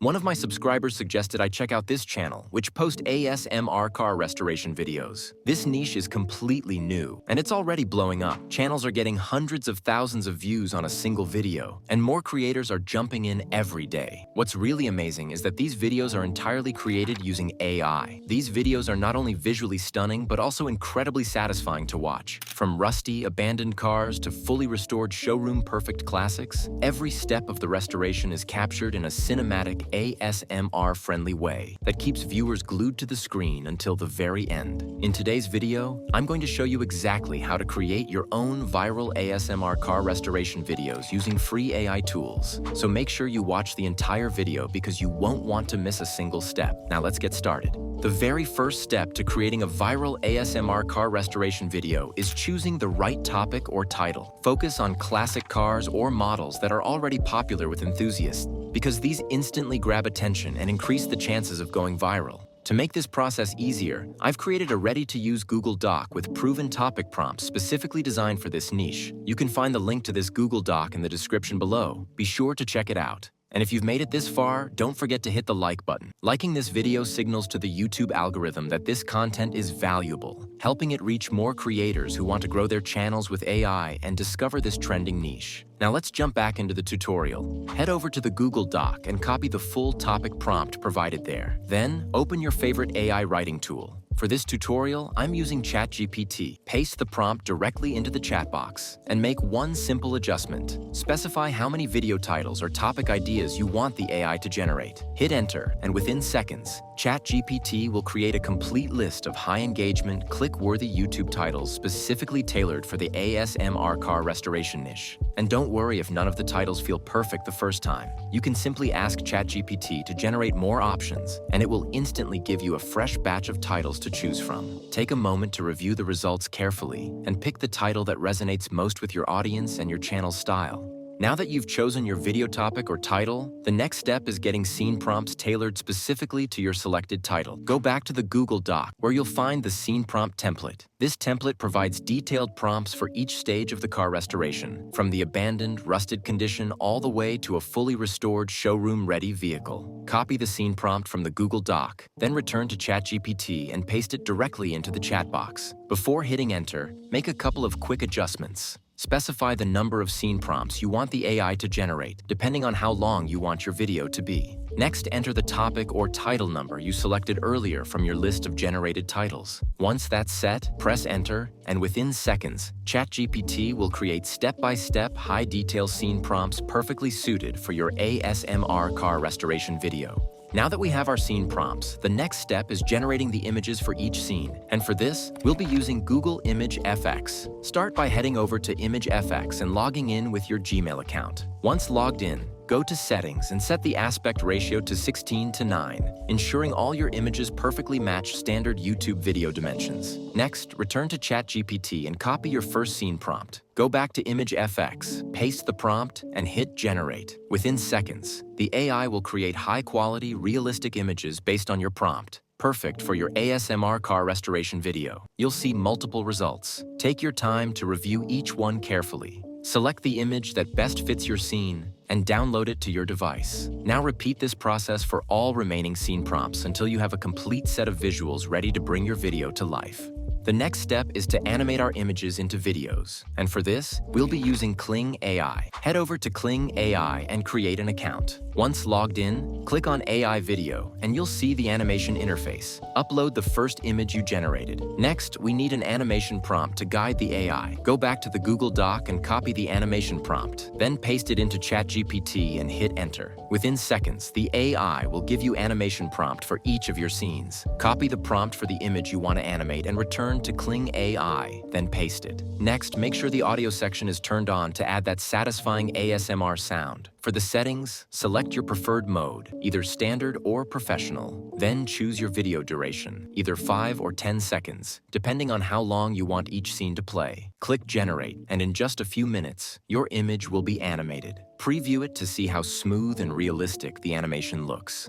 One of my subscribers suggested I check out this channel, which posts ASMR car restoration videos. This niche is completely new, and it's already blowing up. Channels are getting hundreds of thousands of views on a single video, and more creators are jumping in every day. What's really amazing is that these videos are entirely created using AI. These videos are not only visually stunning, but also incredibly satisfying to watch. From rusty, abandoned cars to fully restored showroom-perfect classics, every step of the restoration is captured in a cinematic, ASMR-friendly way that keeps viewers glued to the screen until the very end. In today's video, I'm going to show you exactly how to create your own viral ASMR car restoration videos using free AI tools. So make sure you watch the entire video because you won't want to miss a single step. Now let's get started. The very first step to creating a viral ASMR car restoration video is choosing the right topic or title. Focus on classic cars or models that are already popular with enthusiasts, because these instantly grab attention and increase the chances of going viral. To make this process easier, I've created a ready-to-use Google Doc with proven topic prompts specifically designed for this niche. You can find the link to this Google Doc in the description below. Be sure to check it out. And if you've made it this far, don't forget to hit the like button. Liking this video signals to the YouTube algorithm that this content is valuable, helping it reach more creators who want to grow their channels with AI and discover this trending niche. Now let's jump back into the tutorial. Head over to the Google Doc and copy the full topic prompt provided there. Then, open your favorite AI writing tool. For this tutorial, I'm using ChatGPT. Paste the prompt directly into the chat box and make one simple adjustment. Specify how many video titles or topic ideas you want the AI to generate. Hit enter, and within seconds, ChatGPT will create a complete list of high-engagement, click-worthy YouTube titles specifically tailored for the ASMR car restoration niche. And don't worry if none of the titles feel perfect the first time. You can simply ask ChatGPT to generate more options, and it will instantly give you a fresh batch of titles to choose from. Take a moment to review the results carefully and pick the title that resonates most with your audience and your channel's style. Now that you've chosen your video topic or title, the next step is getting scene prompts tailored specifically to your selected title. Go back to the Google Doc, where you'll find the scene prompt template. This template provides detailed prompts for each stage of the car restoration, from the abandoned, rusted condition all the way to a fully restored, showroom-ready vehicle. Copy the scene prompt from the Google Doc, then return to ChatGPT and paste it directly into the chat box. Before hitting enter, make a couple of quick adjustments. Specify the number of scene prompts you want the AI to generate, depending on how long you want your video to be. Next, enter the topic or title number you selected earlier from your list of generated titles. Once that's set, press enter, and within seconds, ChatGPT will create step-by-step, high-detail scene prompts perfectly suited for your ASMR car restoration video. Now that we have our scene prompts, the next step is generating the images for each scene. And for this, we'll be using Google Image FX. Start by heading over to Image FX and logging in with your Gmail account. Once logged in, go to Settings and set the aspect ratio to 16:9, ensuring all your images perfectly match standard YouTube video dimensions. Next, return to ChatGPT and copy your first scene prompt. Go back to Image FX, paste the prompt, and hit Generate. Within seconds, the AI will create high-quality, realistic images based on your prompt, perfect for your ASMR car restoration video. You'll see multiple results. Take your time to review each one carefully. Select the image that best fits your scene and download it to your device. Now repeat this process for all remaining scene prompts until you have a complete set of visuals ready to bring your video to life. The next step is to animate our images into videos. And for this, we'll be using Kling AI. Head over to Kling AI and create an account. Once logged in, click on AI Video, and you'll see the animation interface. Upload the first image you generated. Next, we need an animation prompt to guide the AI. Go back to the Google Doc and copy the animation prompt. Then paste it into ChatGPT and hit enter. Within seconds, the AI will give you animation prompt for each of your scenes. Copy the prompt for the image you want to animate and return to Kling AI, then paste it. Next, make sure the audio section is turned on to add that satisfying ASMR sound. For the settings, select your preferred mode, either standard or professional. Then choose your video duration, either 5 or 10 seconds, depending on how long you want each scene to play. Click Generate, and in just a few minutes, your image will be animated. Preview it to see how smooth and realistic the animation looks.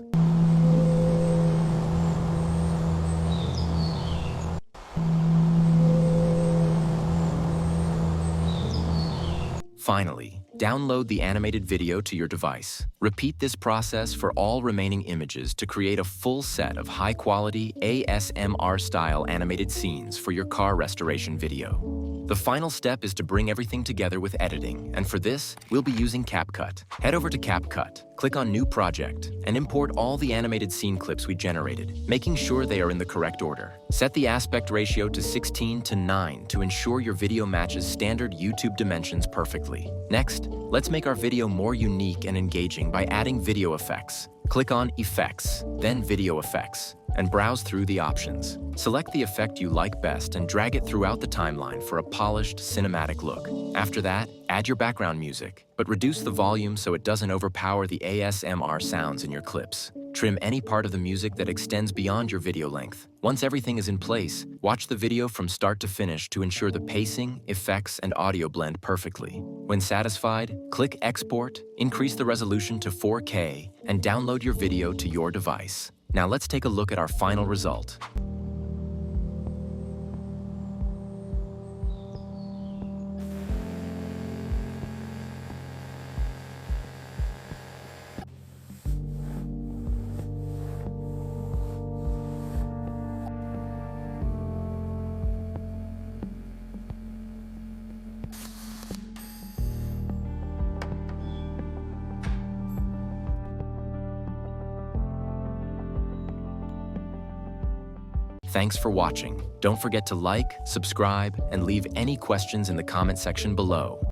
Finally, Download the animated video to your device. Repeat this process for all remaining images to create a full set of high-quality ASMR-style animated scenes for your car restoration video. The final step is to bring everything together with editing, and for this, we'll be using CapCut. Head over to CapCut, click on New Project, and import all the animated scene clips we generated, making sure they are in the correct order. Set the aspect ratio to 16:9 to ensure your video matches standard YouTube dimensions perfectly. Next, let's make our video more unique and engaging by adding video effects. Click on Effects, then Video Effects, and browse through the options. Select the effect you like best and drag it throughout the timeline for a polished, cinematic look. After that, add your background music, but reduce the volume so it doesn't overpower the ASMR sounds in your clips. Trim any part of the music that extends beyond your video length. Once everything is in place, watch the video from start to finish to ensure the pacing, effects, and audio blend perfectly. When satisfied, click Export, increase the resolution to 4K, and download your video to your device. Now let's take a look at our final result. Thanks for watching. Don't forget to like, subscribe, and leave any questions in the comment section below.